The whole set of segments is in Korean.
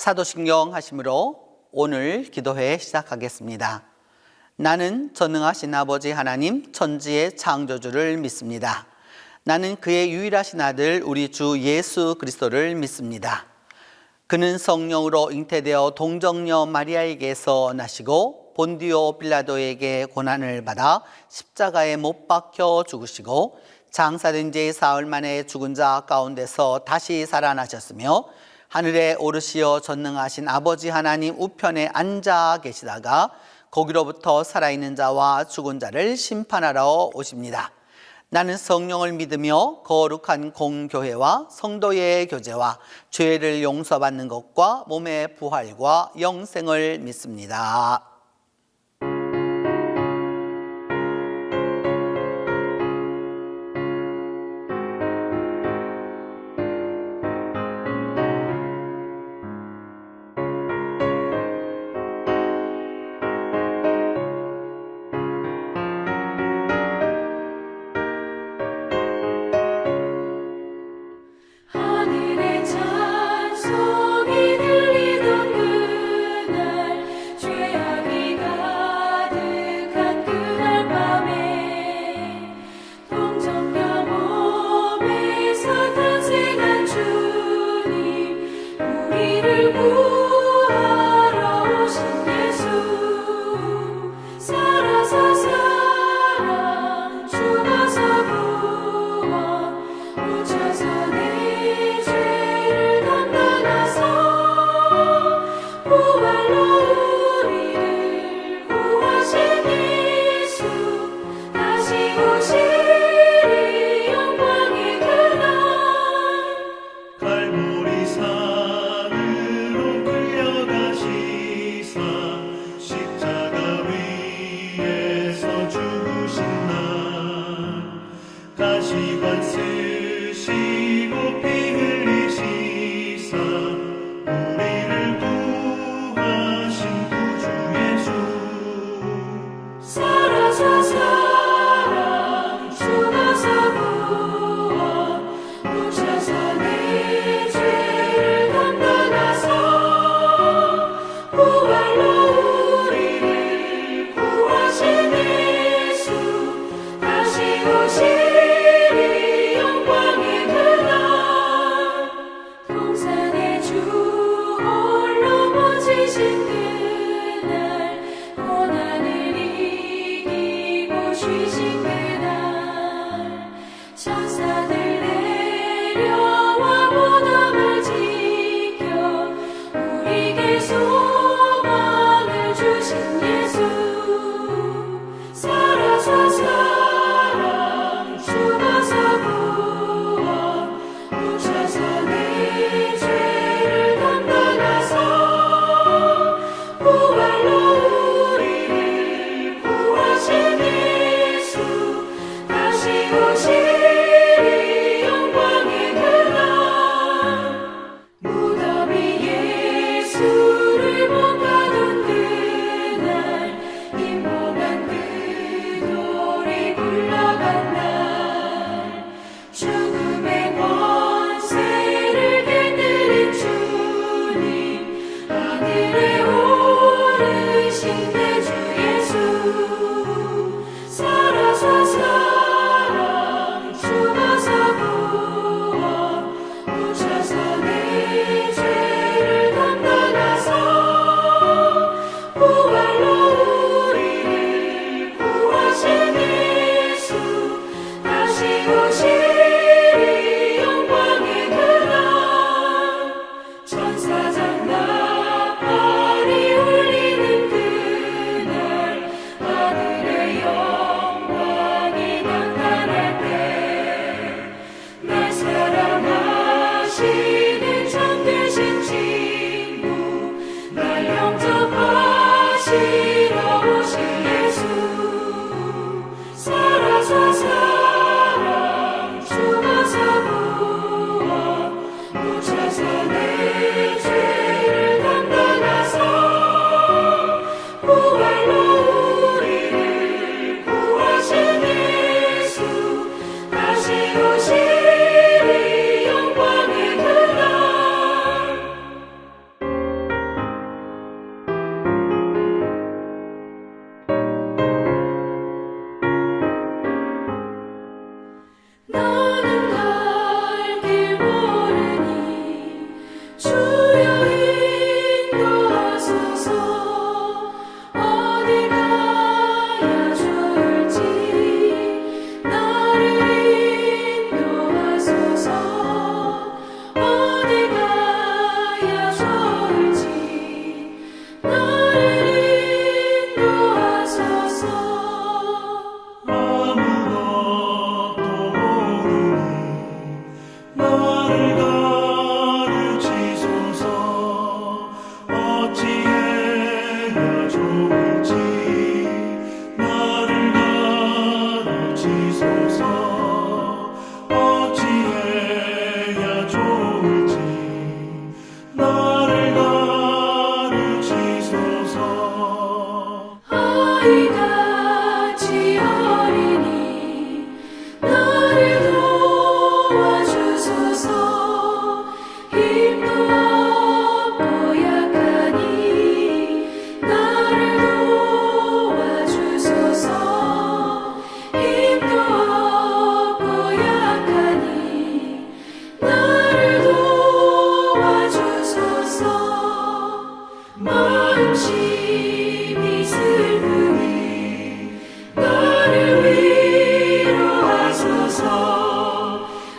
사도신경 하심으로 오늘 기도회 시작하겠습니다. 나는 전능하신 아버지 하나님 천지의 창조주를 믿습니다. 나는 그의 유일하신 아들 우리 주 예수 그리스도를 믿습니다. 그는 성령으로 잉태되어 동정녀 마리아에게서 나시고 본디오 빌라도에게 고난을 받아 십자가에 못 박혀 죽으시고 장사된 지 사흘 만에 죽은 자 가운데서 다시 살아나셨으며 하늘에 오르시어 전능하신 아버지 하나님 우편에 앉아 계시다가 거기로부터 살아있는 자와 죽은 자를 심판하러 오십니다. 나는 성령을 믿으며 거룩한 공교회와 성도의 교제와 죄를 용서받는 것과 몸의 부활과 영생을 믿습니다. 부활로 우리를 구하신 예수 아이같이 어리니 나를 도와주소서. 힘도 없고 약하니 나를 도와주소서. 힘도 없고 약하니 나를 도와주소서. 마음심이 슬프니 나를 위로하소서.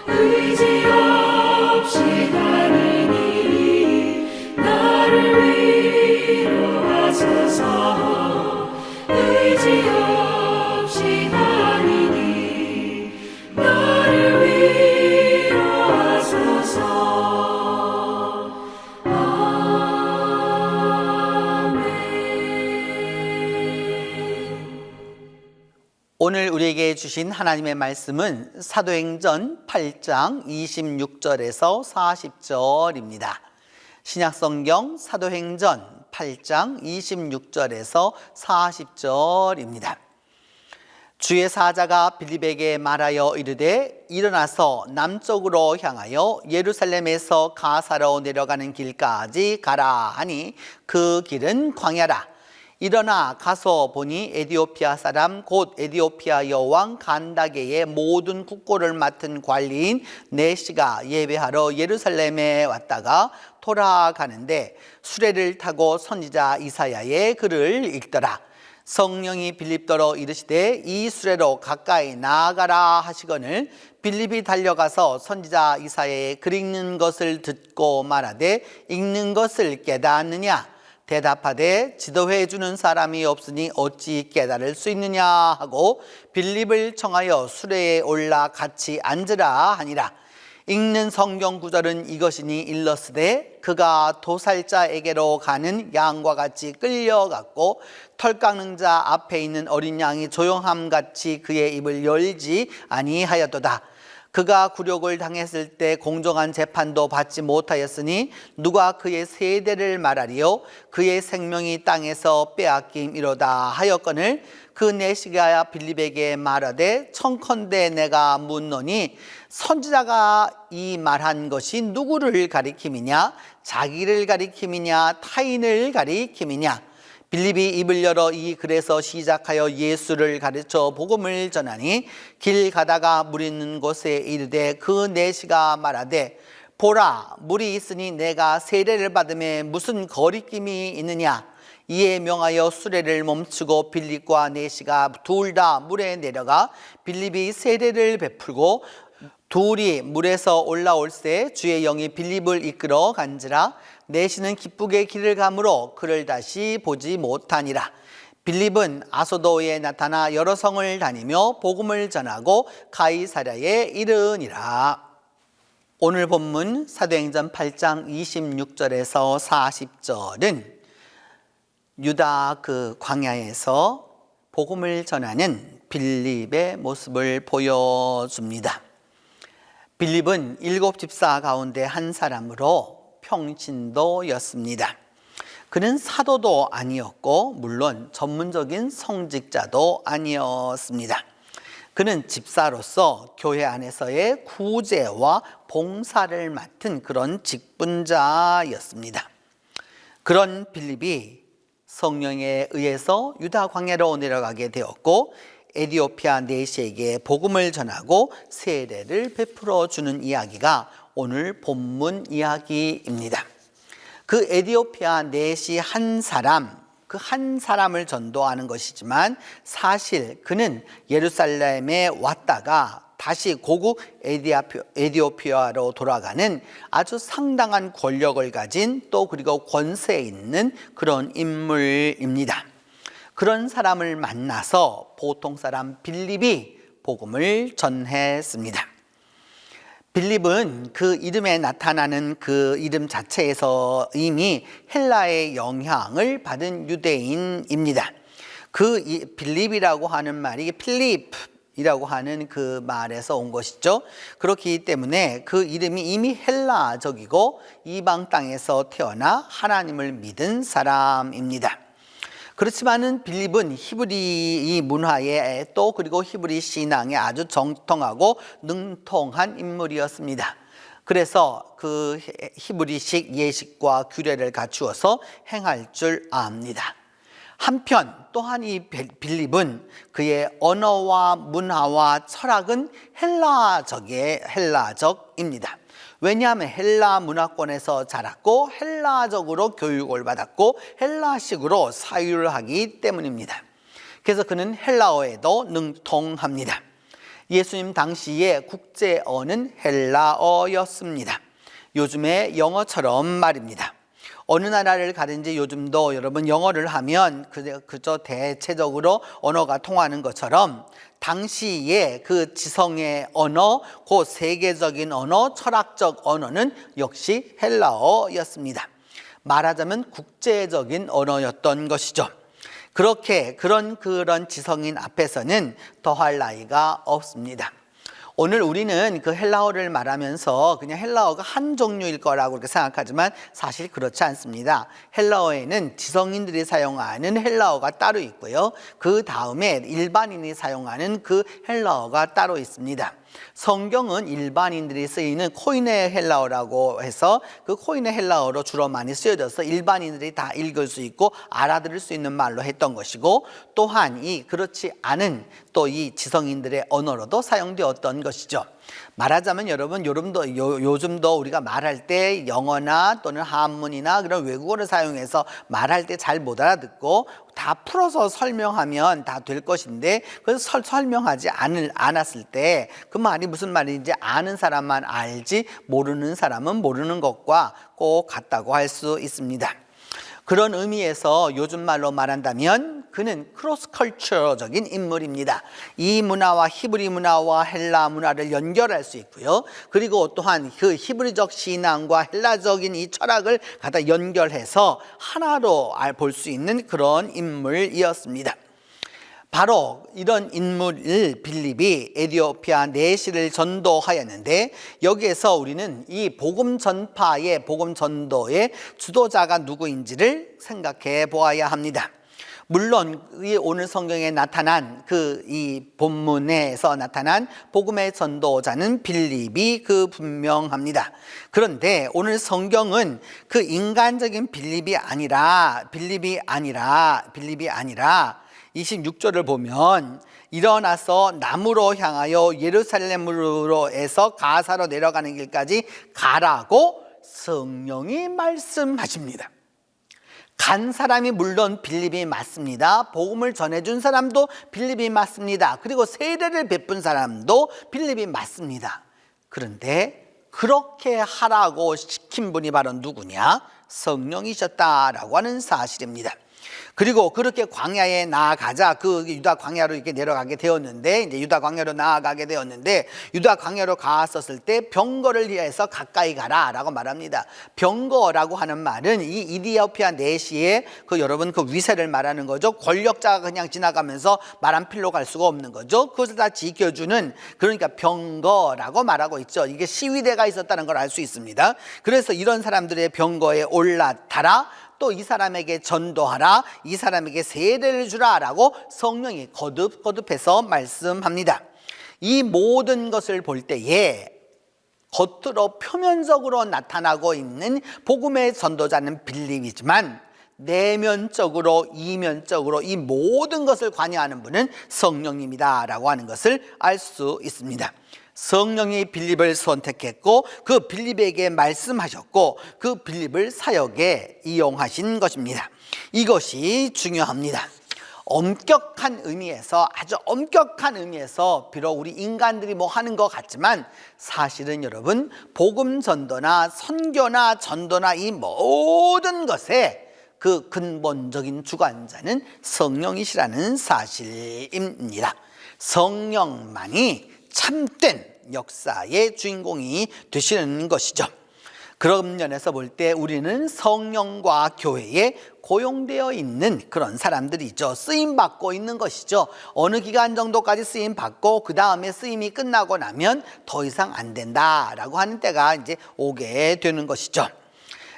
의지 없이 다니니 나를 위로하소서. 의지 없이 다니니 나를 위로하소서. 오늘 우리에게 주신 하나님의 말씀은 사도행전 8장 26절에서 40절입니다. 신약성경 사도행전 8장 26절에서 40절입니다. 주의 사자가 빌립에게 말하여 이르되 일어나서 남쪽으로 향하여 예루살렘에서 가사로 내려가는 길까지 가라 하니 그 길은 광야라. 일어나 가서 보니 에디오피아 사람 곧 에디오피아 여왕 간다게의 모든 국고를 맡은 관리인 네시가 예배하러 예루살렘에 왔다가 돌아가는데 수레를 타고 선지자 이사야의 글을 읽더라. 성령이 빌립더러 이르시되 이 수레로 가까이 나아가라 하시거늘 빌립이 달려가서 선지자 이사야의 글 읽는 것을 듣고 말하되 읽는 것을 깨닫느냐? 대답하되 지도해 주는 사람이 없으니 어찌 깨달을 수 있느냐 하고 빌립을 청하여 수레에 올라 같이 앉으라 하니라. 읽는 성경 구절은 이것이니 일러스되 그가 도살자에게로 가는 양과 같이 끌려갔고 털 깎는 자 앞에 있는 어린 양이 조용함같이 그의 입을 열지 아니하였도다. 그가 굴욕을 당했을 때 공정한 재판도 받지 못하였으니 누가 그의 세대를 말하리요? 그의 생명이 땅에서 빼앗김이로다 하였거늘 그 네시가 빌립에게 말하되 청컨대 내가 묻노니 선지자가 이 말한 것이 누구를 가리킴이냐? 자기를 가리킴이냐? 타인을 가리킴이냐? 빌립이 입을 열어 이 글에서 시작하여 예수를 가르쳐 복음을 전하니 길 가다가 물 있는 곳에 이르되 그 네시가 말하되 보라 물이 있으니 내가 세례를 받음에 무슨 거리낌이 있느냐. 이에 명하여 수레를 멈추고 빌립과 네시가 둘 다 물에 내려가 빌립이 세례를 베풀고 둘이 물에서 올라올새 주의 영이 빌립을 이끌어 간지라. 네시는 기쁘게 길을 가므로 그를 다시 보지 못하니라. 빌립은 아소도에 나타나 여러 성을 다니며 복음을 전하고 가이사랴에 이르니라. 오늘 본문 사도행전 8장 26절에서 40절은 유다 그 광야에서 복음을 전하는 빌립의 모습을 보여줍니다. 빌립은 7 집사 가운데 한 사람으로 평신도였습니다. 그는 사도도 아니었고 물론 전문적인 성직자도 아니었습니다. 그는 집사로서 교회 안에서의 구제와 봉사를 맡은 그런 직분자였습니다. 그런 빌립이 성령에 의해서 유다 광야로 내려가게 되었고 에디오피아 네시에게 복음을 전하고 세례를 베풀어 주는 이야기가 오늘 본문 이야기입니다. 그 에디오피아 네시 한 사람, 그 한 사람을 전도하는 것이지만 사실 그는 예루살렘에 왔다가 다시 고국 에디오피아로 돌아가는 아주 상당한 권력을 가진 또 그리고 권세 있는 그런 인물입니다. 그런 사람을 만나서 보통 사람 빌립이 복음을 전했습니다. 빌립은 그 이름에 나타나는 그 이름 자체에서 이미 헬라의 영향을 받은 유대인입니다. 그 빌립이라고 하는 말이 필립이라고 하는 그 말에서 온 것이죠. 그렇기 때문에 그 이름이 이미 헬라적이고 이방 땅에서 태어나 하나님을 믿은 사람입니다. 그렇지만은 빌립은 히브리 문화에 또 그리고 히브리 신앙에 아주 정통하고 능통한 인물이었습니다. 그래서 그 히브리식 예식과 규례를 갖추어서 행할 줄 압니다. 한편 또한 이 빌립은 그의 언어와 문화와 철학은 헬라적입니다. 왜냐하면 헬라 문화권에서 자랐고 헬라적으로 교육을 받았고 헬라식으로 사유를 하기 때문입니다. 그래서 그는 헬라어에도 능통합니다. 예수님 당시의 국제어는 헬라어였습니다. 요즘의 영어처럼 말입니다. 어느 나라를 가든지 요즘도 여러분 영어를 하면 그저 대체적으로 언어가 통하는 것처럼 당시에 그 지성의 언어, 그 세계적인 언어, 철학적 언어는 역시 헬라어였습니다. 말하자면 국제적인 언어였던 것이죠. 그런 지성인 앞에서는 더할 나위가 없습니다. 오늘 우리는 그 헬라어를 말하면서 그냥 헬라어가 한 종류일 거라고 그렇게 생각하지만 사실 그렇지 않습니다. 헬라어에는 지성인들이 사용하는 헬라어가 따로 있고요. 그 다음에 일반인이 사용하는 그 헬라어가 따로 있습니다. 성경은 일반인들이 쓰이는 코인의 헬라어라고 해서 그 코인의 헬라어로 주로 많이 쓰여져서 일반인들이 다 읽을 수 있고 알아들을 수 있는 말로 했던 것이고, 또한 그렇지 않은 또 이 지성인들의 언어로도 사용되었던 것이죠. 말하자면 여러분 요즘도 우리가 말할 때 영어나 또는 한문이나 그런 외국어를 사용해서 말할 때 잘 못 알아듣고 다 풀어서 설명하면 다 될 것인데, 그래서 설명하지 않았을 때 그 말이 무슨 말인지 아는 사람만 알지 모르는 사람은 모르는 것과 꼭 같다고 할 수 있습니다. 그런 의미에서 요즘 말로 말한다면 그는 크로스 컬처적인 인물입니다. 이 문화와 히브리 문화와 헬라 문화를 연결할 수 있고요. 그리고 또한 그 히브리적 신앙과 헬라적인 이 철학을 갖다 연결해서 하나로 볼 수 있는 그런 인물이었습니다. 바로 이런 인물을 빌립이 에티오피아 내시를 전도하였는데, 여기에서 우리는 이 복음 전파의 복음 전도의 주도자가 누구인지를 생각해 보아야 합니다. 물론 오늘 성경에 나타난 이 본문에서 나타난 복음의 전도자는 빌립이 분명합니다. 그런데 오늘 성경은 그 인간적인 빌립이 아니라 26절을 보면 일어나서 남으로 향하여 예루살렘으로 해서 가사로 내려가는 길까지 가라고 성령이 말씀하십니다. 간 사람이 물론 빌립이 맞습니다. 복음을 전해준 사람도 빌립이 맞습니다. 그리고 세례를 베푼 사람도 빌립이 맞습니다. 그런데 그렇게 하라고 시킨 분이 바로 누구냐? 성령이셨다라고 하는 사실입니다. 그리고 그렇게 광야에 나아가자, 유다 광야로 이렇게 내려가게 되었는데, 이제 유다 광야로 나아가게 되었는데, 유다 광야로 갔었을 때 병거를 위해서 가까이 가라라고 말합니다. 병거라고 하는 말은 이 이디오피아 내시의 여러분 위세를 말하는 거죠. 권력자가 그냥 지나가면서 말 한 필로 갈 수가 없는 거죠. 그것을 다 지켜주는, 그러니까 병거라고 말하고 있죠. 이게 시위대가 있었다는 걸 알 수 있습니다. 그래서 이런 사람들의 병거에 올라타라, 또 이 사람에게 전도하라, 이 사람에게 세례를 주라라고 성령이 거듭해서 말씀합니다. 이 모든 것을 볼 때에 겉으로 표면적으로 나타나고 있는 복음의 전도자는 빌립이지만 내면적으로 이면적으로 이 모든 것을 관여하는 분은 성령님이다라고 하는 것을 알 수 있습니다. 성령이 빌립을 선택했고 그 빌립에게 말씀하셨고 그 빌립을 사역에 이용하신 것입니다. 이것이 중요합니다. 엄격한 의미에서, 아주 엄격한 의미에서 비록 우리 인간들이 뭐 하는 것 같지만 사실은 여러분 복음 전도나 선교나 전도나 이 모든 것에 그 근본적인 주관자는 성령이시라는 사실입니다. 성령만이 참된 역사의 주인공이 되시는 것이죠. 그런 면에서 볼 때 우리는 성령과 교회에 고용되어 있는 그런 사람들이죠. 쓰임받고 있는 것이죠. 어느 기간 정도까지 쓰임받고 그 다음에 쓰임이 끝나고 나면 더 이상 안 된다라고 하는 때가 이제 오게 되는 것이죠.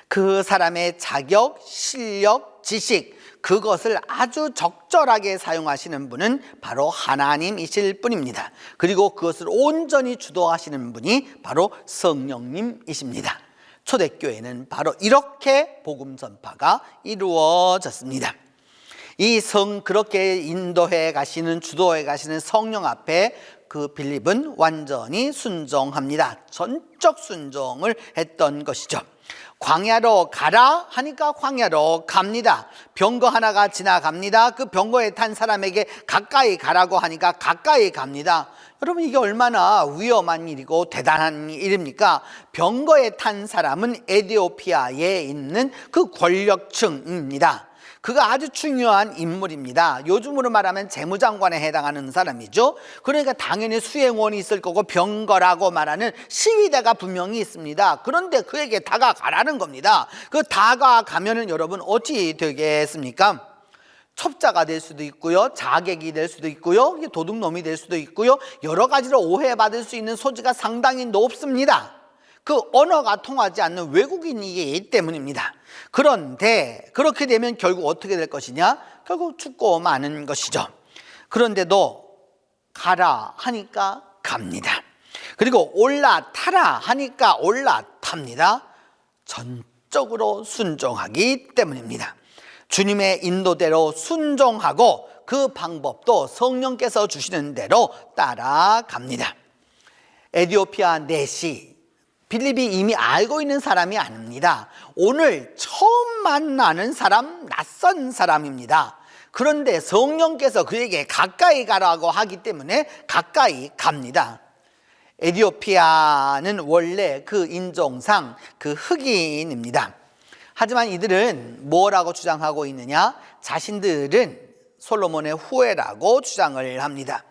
그 사람의 자격, 실력, 지식, 그것을 아주 적절하게 사용하시는 분은 바로 하나님이실 뿐입니다. 그리고 그것을 온전히 주도하시는 분이 바로 성령님이십니다. 초대교회는 바로 이렇게 복음 전파가 이루어졌습니다. 그렇게 인도해 가시는, 주도해 가시는 성령 앞에 그 빌립은 완전히 순종합니다. 전적 순종을 했던 것이죠. 광야로 가라 하니까 광야로 갑니다. 병거 하나가 지나갑니다. 그 병거에 탄 사람에게 가까이 가라고 하니까 가까이 갑니다. 여러분, 이게 얼마나 위험한 일이고 대단한 일입니까? 병거에 탄 사람은 에티오피아에 있는 그 권력층입니다. 그가 아주 중요한 인물입니다. 요즘으로 말하면 재무장관에 해당하는 사람이죠. 그러니까 당연히 수행원이 있을 거고 병거라고 말하는 시위대가 분명히 있습니다. 그런데 그에게 다가가라는 겁니다. 그 다가가면은 여러분 어찌 되겠습니까? 첩자가 될 수도 있고요, 자객이 될 수도 있고요, 도둑놈이 될 수도 있고요, 여러 가지로 오해받을 수 있는 소지가 상당히 높습니다. 그 언어가 통하지 않는 외국인이기 때문입니다. 그런데 그렇게 되면 결국 어떻게 될 것이냐? 결국 죽고 마는 것이죠. 그런데도 가라 하니까 갑니다. 그리고 올라타라 하니까 올라탑니다. 전적으로 순종하기 때문입니다. 주님의 인도대로 순종하고 그 방법도 성령께서 주시는 대로 따라갑니다. 에티오피아 내시 빌립이 이미 알고 있는 사람이 아닙니다. 오늘 처음 만나는 사람, 낯선 사람입니다. 그런데 성령께서 그에게 가까이 가라고 하기 때문에 가까이 갑니다. 에티오피아는 원래 그 인종상 그 흑인입니다. 하지만 이들은 뭐라고 주장하고 있느냐? 자신들은 솔로몬의 후예라고 주장을 합니다.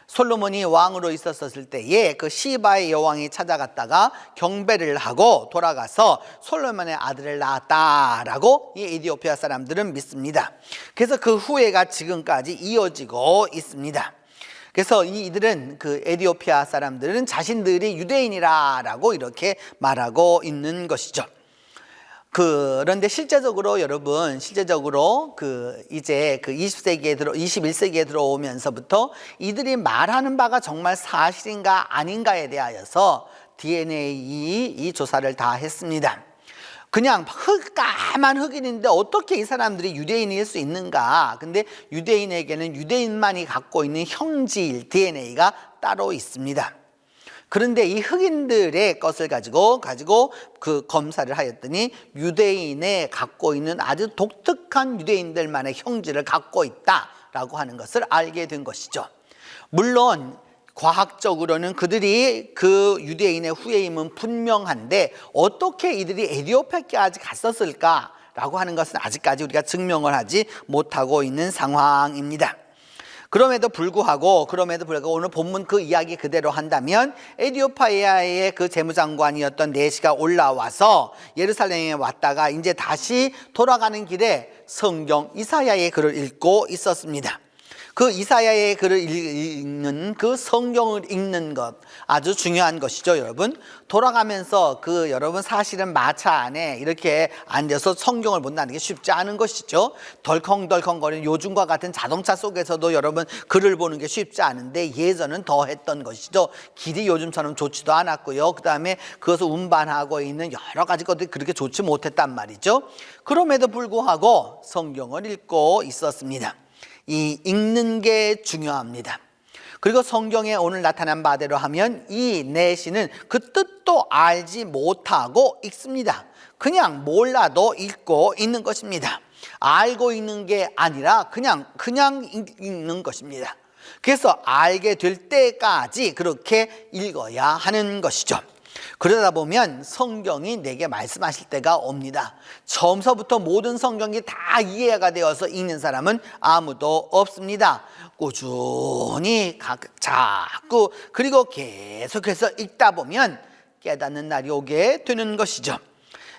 솔로몬이 왕으로 있었을 때에 그 시바의 여왕이 찾아갔다가 경배를 하고 돌아가서 솔로몬의 아들을 낳았다라고 이 에티오피아 사람들은 믿습니다. 그래서 그 후예가 지금까지 이어지고 있습니다. 그래서 이들은 그 에티오피아 사람들은 자신들이 유대인이라고 이렇게 말하고 있는 것이죠. 그런데 실제적으로 여러분, 이제 21세기에 들어오면서부터 이들이 말하는 바가 정말 사실인가 아닌가에 대하여서 DNA 이 조사를 다 했습니다. 그냥 까만 흑인인데 어떻게 이 사람들이 유대인일 수 있는가? 근데 유대인에게는 유대인만이 갖고 있는 형질 DNA가 따로 있습니다. 그런데 이 흑인들의 것을 가지고 그 검사를 하였더니 유대인에 갖고 있는 아주 독특한 유대인들만의 형질을 갖고 있다라고 하는 것을 알게 된 것이죠. 물론 과학적으로는 그들이 그 유대인의 후예임은 분명한데 어떻게 이들이 에티오피아까지 갔었을까라고 하는 것은 아직까지 우리가 증명을 하지 못하고 있는 상황입니다. 그럼에도 불구하고 오늘 본문 그 이야기 그대로 한다면 에티오피아의 그 재무장관이었던 네시가 올라와서 예루살렘에 왔다가 이제 다시 돌아가는 길에 성경 이사야의 글을 읽고 있었습니다. 그 이사야의 글을 읽는, 그 성경을 읽는 것 아주 중요한 것이죠, 여러분. 돌아가면서 여러분 사실은 마차 안에 이렇게 앉아서 성경을 본다는 게 쉽지 않은 것이죠. 덜컹덜컹거리는 요즘과 같은 자동차 속에서도 여러분 글을 보는 게 쉽지 않은데 예전은 더 했던 것이죠. 길이 요즘처럼 좋지도 않았고요. 그 다음에 그것을 운반하고 있는 여러 가지 것들이 그렇게 좋지 못했단 말이죠. 그럼에도 불구하고 성경을 읽고 있었습니다. 이 읽는 게 중요합니다. 그리고 성경에 오늘 나타난 바대로 하면 이 내시는 그 뜻도 알지 못하고 읽습니다. 그냥 몰라도 읽고 있는 것입니다. 알고 있는 게 아니라 그냥 읽는 것입니다. 그래서 알게 될 때까지 그렇게 읽어야 하는 것이죠. 그러다 보면 성경이 내게 말씀하실 때가 옵니다. 처음서부터 모든 성경이 다 이해가 되어서 읽는 사람은 아무도 없습니다. 꾸준히 자꾸 그리고 계속해서 읽다 보면 깨닫는 날이 오게 되는 것이죠.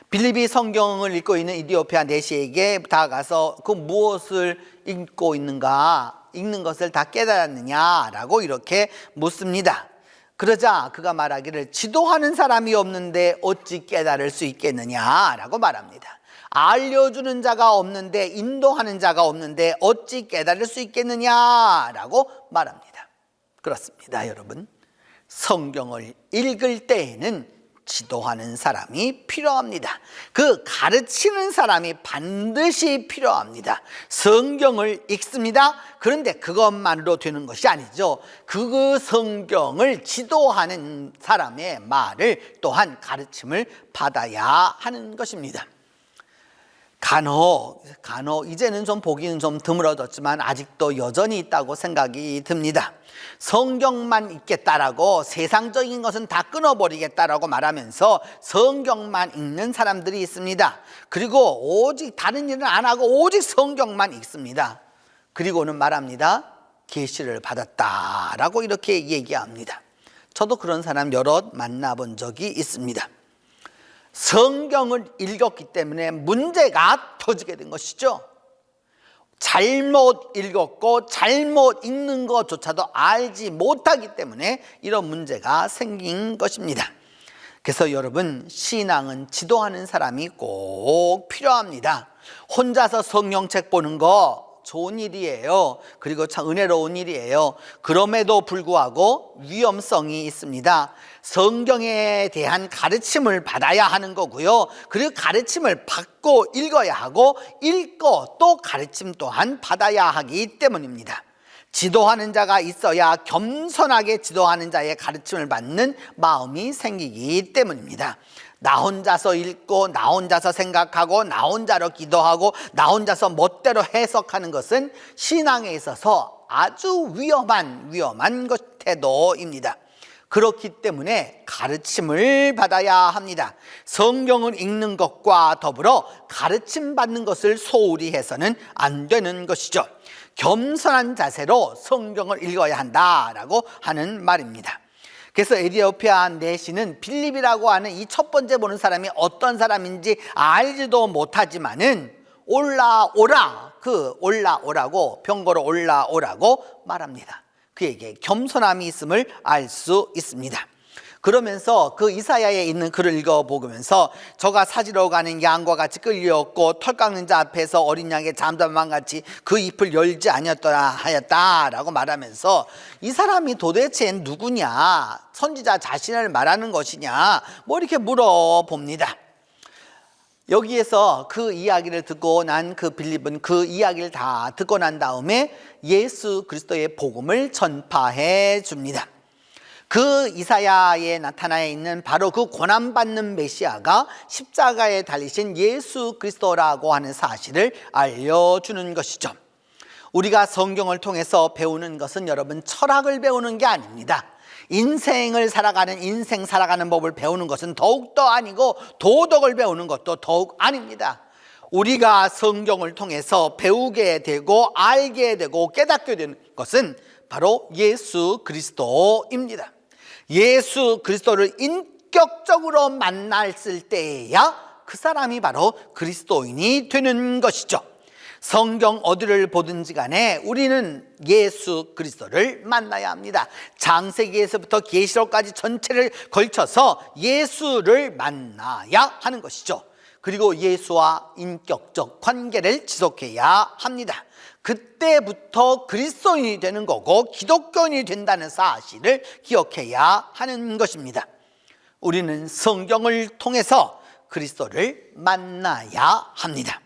빌립이 성경을 읽고 있는 에티오피아 내시에게 다가가서 그 무엇을 읽고 있는가, 읽는 것을 다 깨달았느냐라고 이렇게 묻습니다. 그러자 그가 말하기를 지도하는 사람이 없는데 어찌 깨달을 수 있겠느냐라고 말합니다. 알려주는 자가 없는데, 인도하는 자가 없는데 어찌 깨달을 수 있겠느냐라고 말합니다. 그렇습니다, 여러분. 성경을 읽을 때에는 지도하는 사람이 필요합니다. 그 가르치는 사람이 반드시 필요합니다. 성경을 읽습니다. 그런데 그것만으로 되는 것이 아니죠. 그 성경을 지도하는 사람의 말을 또한 가르침을 받아야 하는 것입니다. 간혹 이제는 좀 보기는 좀 드물어졌지만 아직도 여전히 있다고 생각이 듭니다. 성경만 읽겠다라고 세상적인 것은 다 끊어버리겠다라고 말하면서 성경만 읽는 사람들이 있습니다. 그리고 오직 다른 일은 안 하고 오직 성경만 읽습니다. 그리고는 말합니다. 계시를 받았다라고 이렇게 얘기합니다. 저도 그런 사람 여럿 만나본 적이 있습니다. 성경을 읽었기 때문에 문제가 터지게 된 것이죠. 잘못 읽었고 잘못 읽는 것조차도 알지 못하기 때문에 이런 문제가 생긴 것입니다. 그래서 여러분, 신앙은 지도하는 사람이 꼭 필요합니다. 혼자서 성경책 보는 거 좋은 일이에요. 그리고 참 은혜로운 일이에요. 그럼에도 불구하고 위험성이 있습니다. 성경에 대한 가르침을 받아야 하는 거고요. 그리고 가르침을 받고 읽어야 하고 읽고 또 가르침 또한 받아야 하기 때문입니다. 지도하는 자가 있어야 겸손하게 지도하는 자의 가르침을 받는 마음이 생기기 때문입니다. 나 혼자서 읽고 나 혼자서 생각하고 나 혼자로 기도하고 나 혼자서 멋대로 해석하는 것은 신앙에 있어서 아주 위험한 태도입니다. 그렇기 때문에 가르침을 받아야 합니다. 성경을 읽는 것과 더불어 가르침 받는 것을 소홀히 해서는 안 되는 것이죠. 겸손한 자세로 성경을 읽어야 한다라고 하는 말입니다. 그래서 에티오피아 내시는 빌립이라고 하는 이 첫 번째 보는 사람이 어떤 사람인지 알지도 못하지만은 올라오라고 병거로 올라오라고 말합니다. 그에게 겸손함이 있음을 알 수 있습니다. 그러면서 그 이사야에 있는 글을 읽어보면서 저가 사지러 가는 양과 같이 끌려왔고 털 깎는 자 앞에서 어린 양의 잠잠함 같이 그 잎을 열지 아니었더라 하였다라고 말하면서 이 사람이 도대체 누구냐, 선지자 자신을 말하는 것이냐 뭐 이렇게 물어봅니다. 여기에서 그 이야기를 듣고 난 그 빌립은 그 이야기를 다 듣고 난 다음에 예수 그리스도의 복음을 전파해 줍니다. 그 이사야에 나타나 있는 바로 그 고난받는 메시아가 십자가에 달리신 예수 그리스도라고 하는 사실을 알려주는 것이죠. 우리가 성경을 통해서 배우는 것은 여러분 철학을 배우는 게 아닙니다. 인생 살아가는 법을 배우는 것은 더욱더 아니고 도덕을 배우는 것도 더욱 아닙니다. 우리가 성경을 통해서 배우게 되고 알게 되고 깨닫게 되는 것은 바로 예수 그리스도입니다. 예수 그리스도를 인격적으로 만났을 때에야 그 사람이 바로 그리스도인이 되는 것이죠. 성경 어디를 보든지 간에 우리는 예수 그리스도를 만나야 합니다. 창세기에서부터 계시록까지 전체를 걸쳐서 예수를 만나야 하는 것이죠. 그리고 예수와 인격적 관계를 지속해야 합니다. 그때부터 그리스도인이 되는 거고 기독교인이 된다는 사실을 기억해야 하는 것입니다. 우리는 성경을 통해서 그리스도를 만나야 합니다.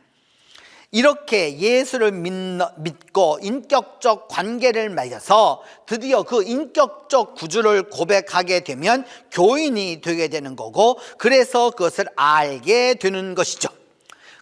이렇게 예수를 믿고 인격적 관계를 맺어서 드디어 그 인격적 구주를 고백하게 되면 교인이 되게 되는 거고, 그래서 그것을 알게 되는 것이죠.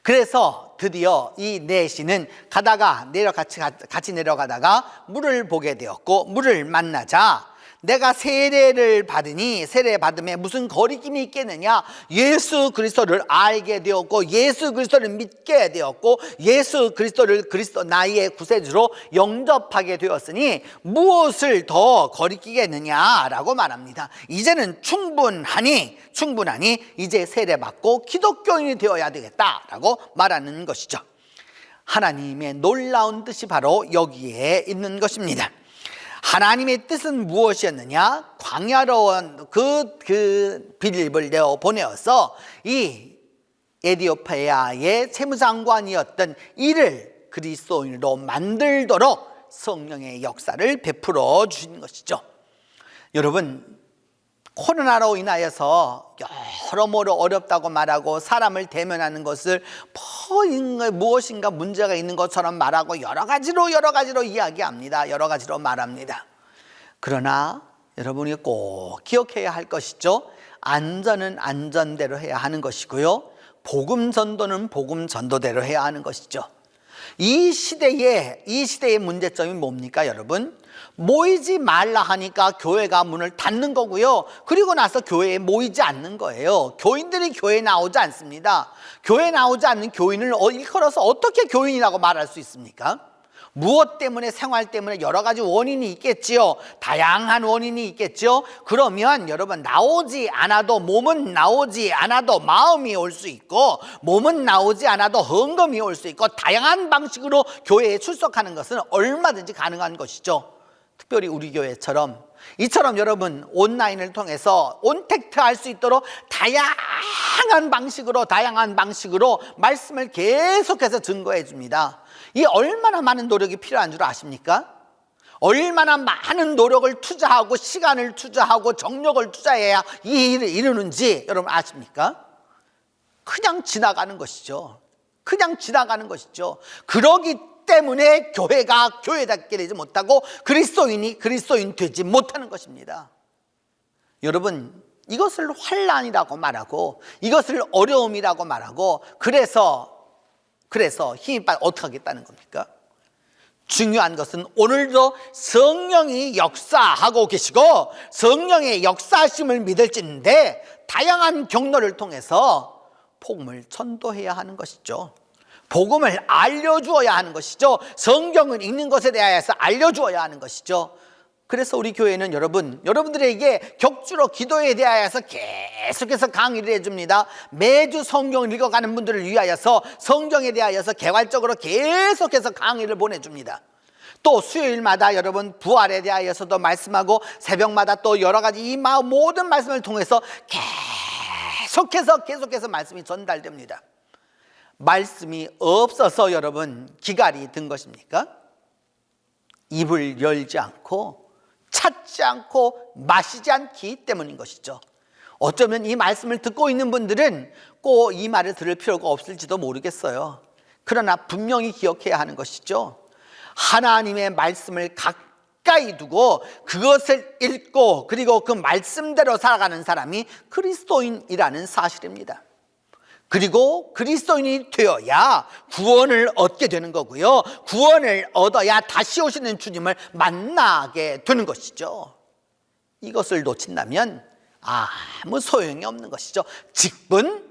그래서 드디어 이 내시는 같이 내려가다가 물을 보게 되었고, 물을 만나자 내가 세례를 받으니 세례 받음에 무슨 거리낌이 있겠느냐, 예수 그리스도를 알게 되었고 예수 그리스도를 믿게 되었고 예수 그리스도를 나의 구세주로 영접하게 되었으니 무엇을 더 거리끼겠느냐라고 말합니다. 이제는 충분하니 이제 세례 받고 기독교인이 되어야 되겠다라고 말하는 것이죠. 하나님의 놀라운 뜻이 바로 여기에 있는 것입니다. 하나님의 뜻은 무엇이었느냐? 광야로 그 빌립을 내어 보내어서 이 에디오피아의 세무장관이었던 이를 그리스도인으로 만들도록 성령의 역사를 베풀어 주신 것이죠. 여러분, 코로나로 인하여서 여러모로 어렵다고 말하고 사람을 대면하는 것을 무엇인가 문제가 있는 것처럼 말하고 여러 가지로 이야기합니다. 여러 가지로 말합니다. 그러나 여러분이 꼭 기억해야 할 것이죠. 안전은 안전대로 해야 하는 것이고요, 복음 전도는 복음 전도대로 해야 하는 것이죠. 이 시대의 문제점이 뭡니까, 여러분? 모이지 말라 하니까 교회가 문을 닫는 거고요, 그리고 나서 교회에 모이지 않는 거예요. 교인들이 교회에 나오지 않습니다. 교회에 나오지 않는 교인을 일컬어서 어떻게 교인이라고 말할 수 있습니까? 무엇 때문에, 생활 때문에 여러 가지 원인이 있겠지요. 다양한 원인이 있겠죠. 그러면 여러분, 나오지 않아도, 몸은 나오지 않아도 마음이 올 수 있고, 몸은 나오지 않아도 헌금이 올 수 있고, 다양한 방식으로 교회에 출석하는 것은 얼마든지 가능한 것이죠. 특별히 우리 교회처럼 이처럼 여러분 온라인을 통해서 온택트 할 수 있도록 다양한 방식으로 말씀을 계속해서 증거해 줍니다. 이 얼마나 많은 노력이 필요한 줄 아십니까? 얼마나 많은 노력을 투자하고 시간을 투자하고 정력을 투자해야 이 일을 이루는지 여러분 아십니까? 그냥 지나가는 것이죠. 그러기 때문에 교회가 교회답게 되지 못하고 그리스도인이 그리스도인 되지 못하는 것입니다. 여러분, 이것을 환난이라고 말하고, 이것을 어려움이라고 말하고, 그래서 힘이 빠져 어떻게 하겠다는 겁니까? 중요한 것은 오늘도 성령이 역사하고 계시고 성령의 역사하심을 믿을진데 다양한 경로를 통해서 복음을 전도해야 하는 것이죠. 복음을 알려주어야 하는 것이죠. 성경을 읽는 것에 대하여서 알려주어야 하는 것이죠. 그래서 우리 교회는 여러분들에게 격주로 기도에 대하여서 계속해서 강의를 해줍니다. 매주 성경을 읽어가는 분들을 위하여서 성경에 대하여서 개괄적으로 계속해서 강의를 보내줍니다. 또 수요일마다 여러분 부활에 대하여서도 말씀하고, 새벽마다 또 여러 가지 이 모든 말씀을 통해서 계속해서 말씀이 전달됩니다. 말씀이 없어서 여러분 기갈이 든 것입니까? 입을 열지 않고 찾지 않고 마시지 않기 때문인 것이죠. 어쩌면 이 말씀을 듣고 있는 분들은 꼭 이 말을 들을 필요가 없을지도 모르겠어요. 그러나 분명히 기억해야 하는 것이죠. 하나님의 말씀을 가까이 두고 그것을 읽고 그리고 그 말씀대로 살아가는 사람이 그리스도인이라는 사실입니다. 그리고 그리스도인이 되어야 구원을 얻게 되는 거고요, 구원을 얻어야 다시 오시는 주님을 만나게 되는 것이죠. 이것을 놓친다면 아무 소용이 없는 것이죠. 직분,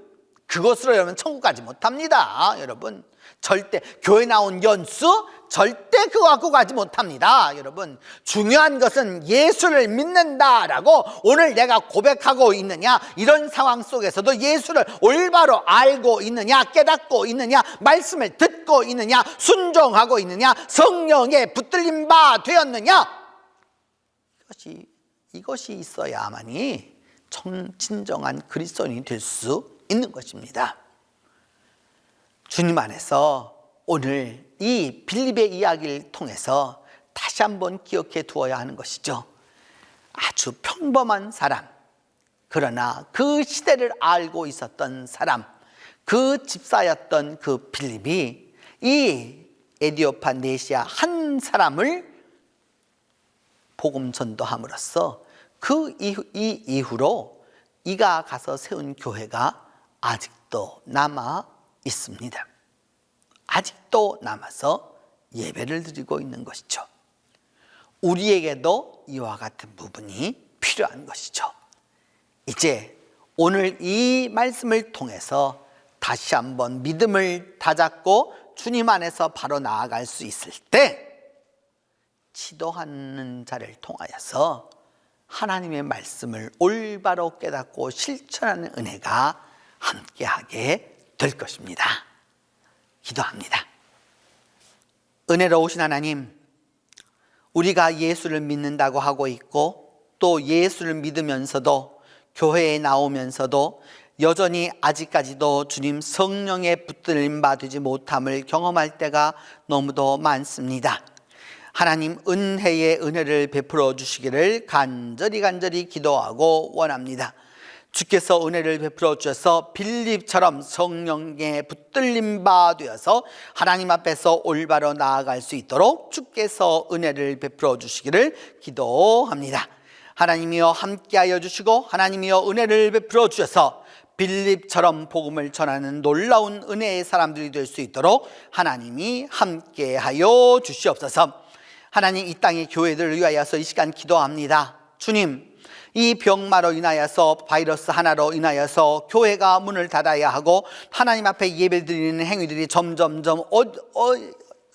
그것으로 여러분 천국 가지 못합니다. 여러분 절대 교회 나온 연수 절대 그거 갖고 가지 못합니다. 여러분 중요한 것은 예수를 믿는다라고 오늘 내가 고백하고 있느냐, 이런 상황 속에서도 예수를 올바로 알고 있느냐, 깨닫고 있느냐, 말씀을 듣고 있느냐, 순종하고 있느냐, 성령에 붙들린 바 되었느냐, 이것이 있어야만이 진정한 그리스도인이 될 수 있는 것입니다. 주님 안에서 오늘 이 빌립의 이야기를 통해서 다시 한번 기억해 두어야 하는 것이죠. 아주 평범한 사람, 그러나 그 시대를 알고 있었던 사람, 그 집사였던 그 빌립이 이 에디오파 네시아 한 사람을 복음 전도함으로써 이 이후로 이가 가서 세운 교회가 아직도 남아 있습니다. 아직도 남아서 예배를 드리고 있는 것이죠. 우리에게도 이와 같은 부분이 필요한 것이죠. 이제 오늘 이 말씀을 통해서 다시 한번 믿음을 다잡고 주님 안에서 바로 나아갈 수 있을 때 지도하는 자를 통하여서 하나님의 말씀을 올바로 깨닫고 실천하는 은혜가 함께하게 될 것입니다. 기도합니다. 은혜로우신 하나님, 우리가 예수를 믿는다고 하고 있고 또 예수를 믿으면서도 교회에 나오면서도 여전히 아직까지도 주님 성령의 붙들림 받지 못함을 경험할 때가 너무도 많습니다. 하나님 은혜의 은혜를 베풀어 주시기를 간절히 기도하고 원합니다. 주께서 은혜를 베풀어 주셔서 빌립처럼 성령에 붙들림 바 되어서 하나님 앞에서 올바로 나아갈 수 있도록 주께서 은혜를 베풀어 주시기를 기도합니다. 하나님이여 함께하여 주시고 하나님이여 은혜를 베풀어 주셔서 빌립처럼 복음을 전하는 놀라운 은혜의 사람들이 될 수 있도록 하나님이 함께하여 주시옵소서. 하나님, 이 땅의 교회들을 위하여서 이 시간 기도합니다. 주님, 이 병마로 인하여서 바이러스 하나로 인하여서 교회가 문을 닫아야 하고 하나님 앞에 예배드리는 행위들이 점점점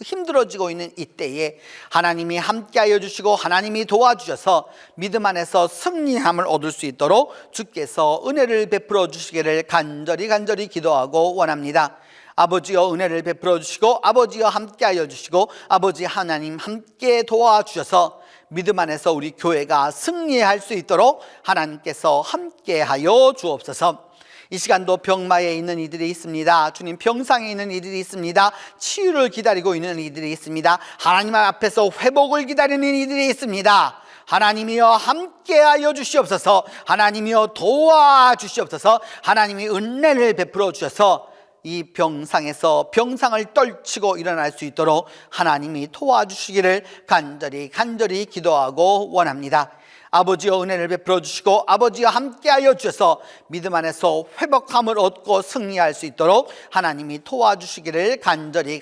힘들어지고 있는 이때에 하나님이 함께하여 주시고 하나님이 도와주셔서 믿음 안에서 승리함을 얻을 수 있도록 주께서 은혜를 베풀어 주시기를 간절히 기도하고 원합니다. 아버지여 은혜를 베풀어 주시고 아버지여 함께하여 주시고 아버지 하나님 함께 도와주셔서 믿음 안에서 우리 교회가 승리할 수 있도록 하나님께서 함께하여 주옵소서. 이 시간도 병마에 있는 이들이 있습니다. 주님, 병상에 있는 이들이 있습니다. 치유를 기다리고 있는 이들이 있습니다. 하나님 앞에서 회복을 기다리는 이들이 있습니다. 하나님이여 함께하여 주시옵소서. 하나님이여 도와주시옵소서. 하나님이 은혜를 베풀어 주셔서 이 병상에서 병상을 떨치고 일어날 수 있도록 하나님이 도와주시기를 간절히 기도하고 원합니다. 아버지여 은혜를 베풀어 주시고 아버지여 함께하여 주셔서 믿음 안에서 회복함을 얻고 승리할 수 있도록 하나님이 도와주시기를 간절히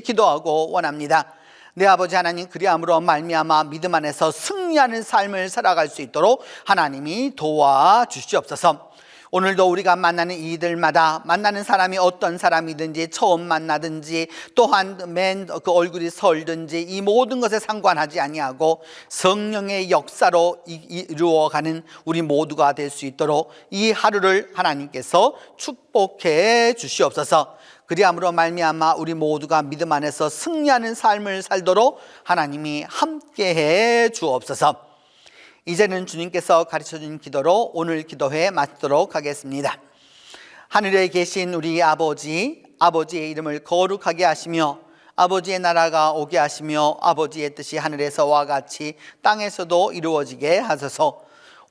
기도하고 원합니다. 내 아버지 하나님, 그리함으로 말미암아 믿음 안에서 승리하는 삶을 살아갈 수 있도록 하나님이 도와주시옵소서. 오늘도 우리가 만나는 이들마다 만나는 사람이 어떤 사람이든지 처음 만나든지 또한 맨 그 얼굴이 설든지 이 모든 것에 상관하지 아니하고 성령의 역사로 이루어가는 우리 모두가 될 수 있도록 이 하루를 하나님께서 축복해 주시옵소서. 그리함으로 말미암아 우리 모두가 믿음 안에서 승리하는 삶을 살도록 하나님이 함께해 주옵소서. 이제는 주님께서 가르쳐준 기도로 오늘 기도회 마치도록 하겠습니다. 하늘에 계신 우리 아버지, 아버지의 이름을 거룩하게 하시며 아버지의 나라가 오게 하시며 아버지의 뜻이 하늘에서와 같이 땅에서도 이루어지게 하소서.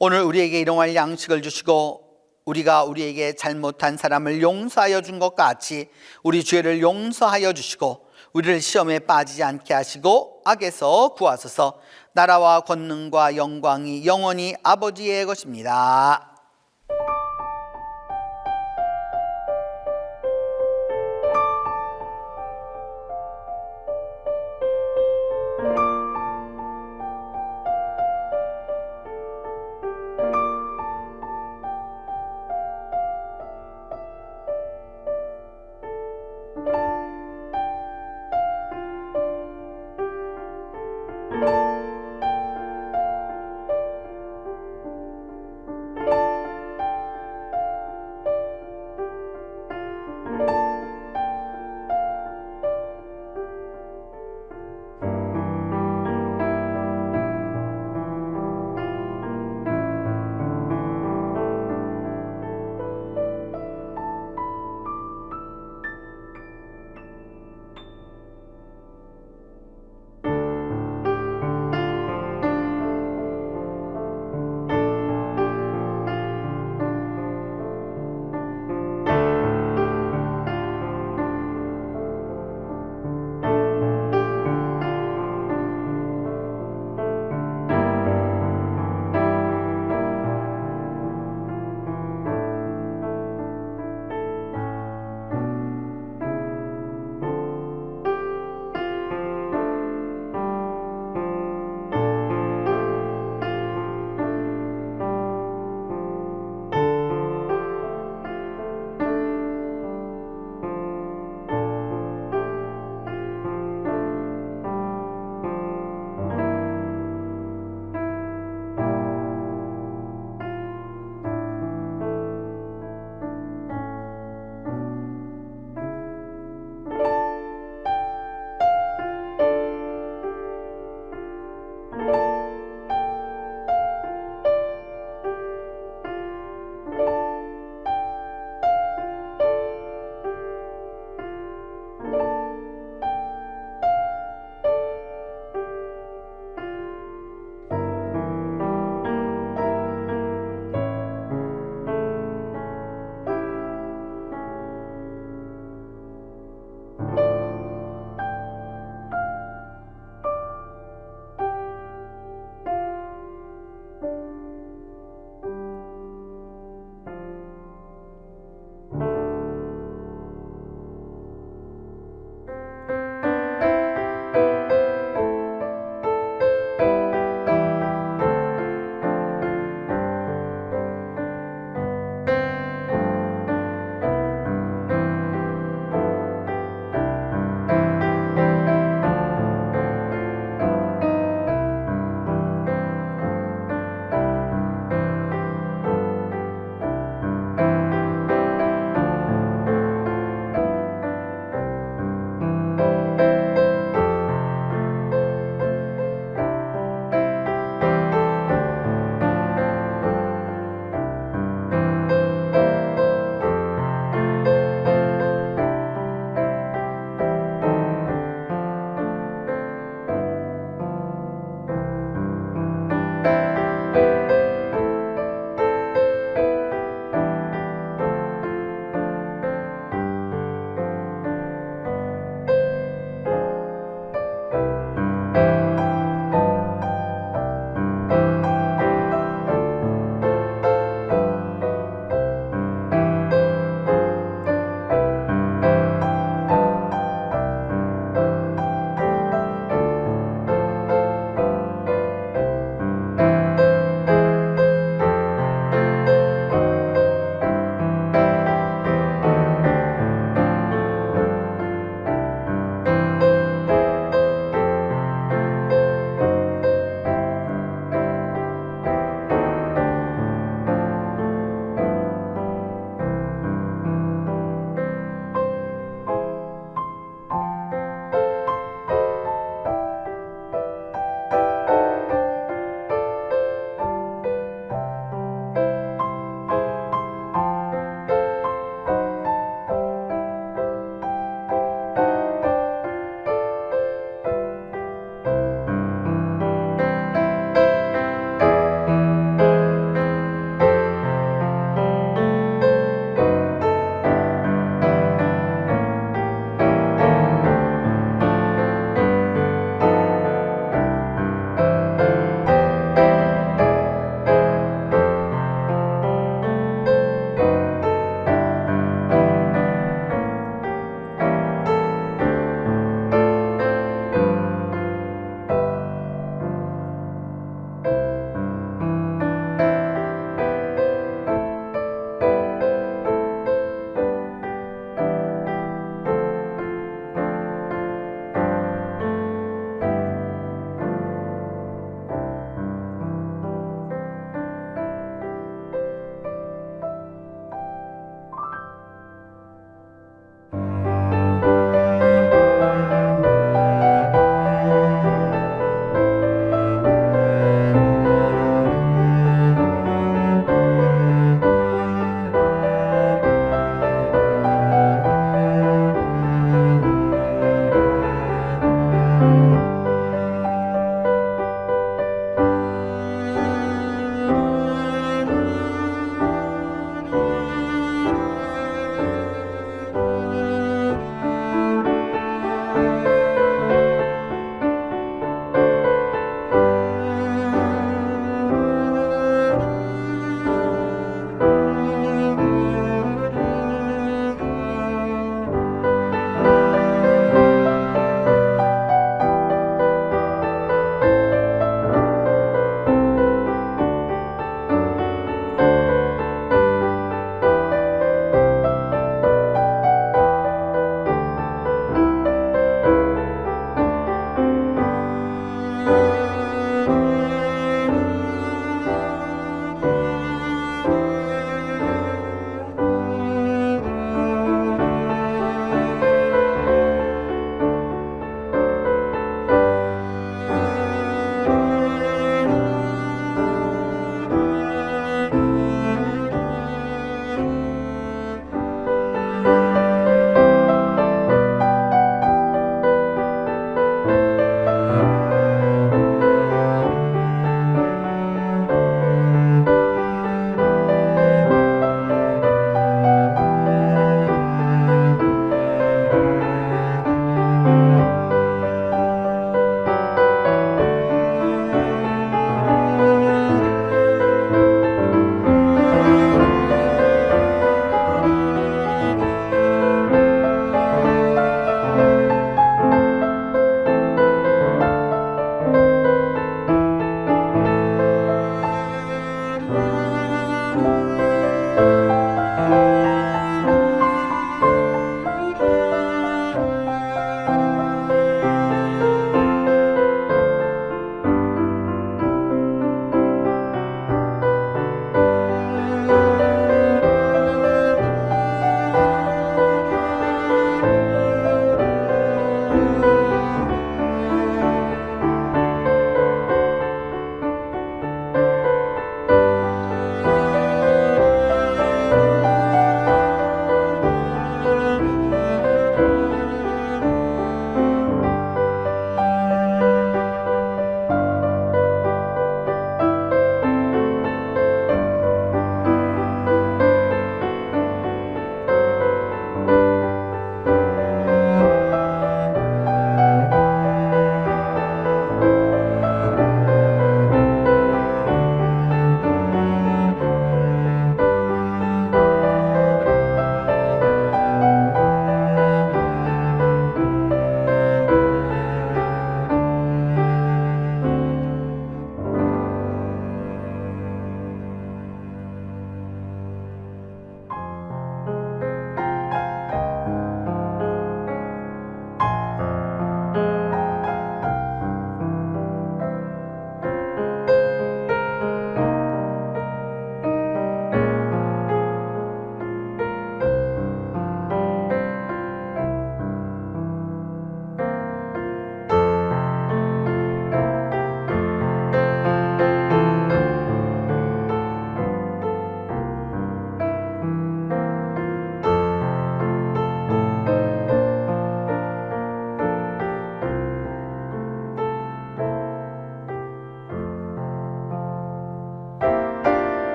오늘 우리에게 일용할 양식을 주시고 우리가 우리에게 잘못한 사람을 용서하여 준 것 같이 우리 죄를 용서하여 주시고 우리를 시험에 빠지지 않게 하시고 악에서 구하소서. 나라와 권능과 영광이 영원히 아버지의 것입니다.